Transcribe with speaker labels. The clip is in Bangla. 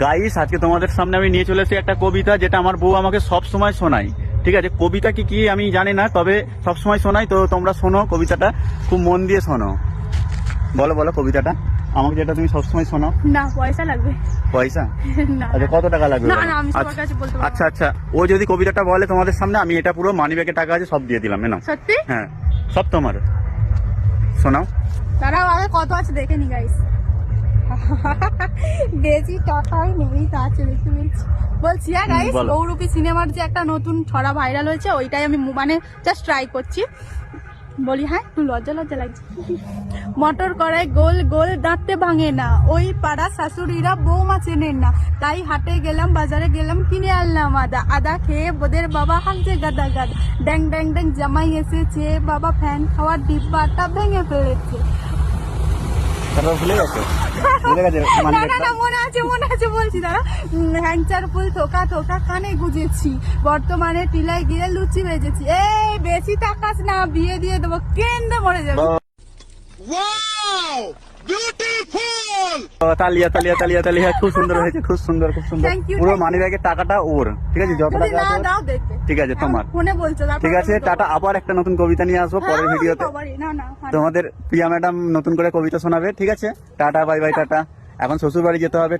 Speaker 1: গাইস আজকে তোমাদের সামনে আমি নিয়ে চলে এসেছি একটা কবিতা, যেটা আমার বউ আমাকে সব সময় শোনায়। ঠিক আছে, কবিতা কি আমি জানি না, তবে সব সময় শোনাই। তো তোমরা শোনো কবিতাটা, খুব মন দিয়ে শোনো। বলো বলো কবিতাটা আমাকে, যেটা তুমি সবসময় শোনাও।
Speaker 2: না, পয়সা লাগবে।
Speaker 1: পয়সা?
Speaker 2: না
Speaker 1: আচ্ছা, কত টাকা লাগবে?
Speaker 2: না না, আমি সবার কাছে বলতে পারবো না।
Speaker 1: আচ্ছা আচ্ছা, ও যদি কবিতাটা বলে তোমাদের সামনে, আমি এটা পুরো মানি ব্যাগে টাকা আছে সব দিয়ে দিলাম। নাও।
Speaker 2: সত্যি?
Speaker 1: হ্যাঁ, সব তোমার। শোনাও।
Speaker 2: দাঁড়াও, আগে কত আছে দেখে নি গাইস। বেশি টাকাই নেই, তা আছে দেখতে পেয়েছি। বলছি হ্যাঁ গাইস,
Speaker 1: বলো।
Speaker 2: বহুরূপী সিনেমার যে একটা নতুন ছড়া ভাইরাল হয়েছে, ওইটাই আমি মানে জাস্ট ট্রাই করছি। বলি হ্যাঁ, একটু লজ্জা লজ্জা লাগছে। মটর কড়াই গোল গোল দাঁতে ভাঙে না, ওই পাড়া শাশুড়িরা বৌমা চেনেন না, তাই হাটে গেলাম বাজারে গেলাম কিনে আনলাম আদা, আদা খেয়ে বোদের বাবা হাঁকছে গাদা গাদা, ড্যাং ড্যাং ড্যাং জামাই এসেছে, বাবা ফ্যান খাওয়ার ডিব্বাটা ভেঙে ফেলেছে।
Speaker 1: তারপর ভুলে গেছো? ভুলে গেছে মানি
Speaker 2: না না
Speaker 1: ব্যাগটা?
Speaker 2: না, মনে আছে বলছি দাঁড়া। হ্যাংচার ফুল থোকা থোকা কানে গুজেছি, বর্তমানে টিলায় গিয়ে লুচি ভেজেছি, এই বেশি টাকাস না, বিয়ে দিয়ে দেবো, কেন্দ্রে মরে যাবে।
Speaker 1: তালিয়া তালিয়া তালিয়া তালিয়া, খুব সুন্দর হয়েছে, খুব সুন্দর খুব সুন্দর।
Speaker 2: Thank you,
Speaker 1: পুরো
Speaker 2: thank you.
Speaker 1: মানি ব্যাগের টাকাটা ওর, ঠিক আছে? যত
Speaker 2: যদি
Speaker 1: টাকা
Speaker 2: না
Speaker 1: আছে ওর।
Speaker 2: দাও দেখবে।
Speaker 1: ঠিক আছে, তোমার।
Speaker 2: ফোনে বলছো, তারপর
Speaker 1: ঠিক আছে,
Speaker 2: আমি দেবো।
Speaker 1: টাটা। আবার একটা নতুন কবিতা নিয়ে আসবো পরের
Speaker 2: হ্যাঁ,
Speaker 1: ভিডিওতে।
Speaker 2: বাবারে, না না,
Speaker 1: তোমাদের প্রিয়া ম্যাডাম নতুন করে কবিতা শোনাবে। ঠিক আছে, টাটা, বাই বাই, টাটা। এখন শ্বশুর বাড়ি যেতে হবে।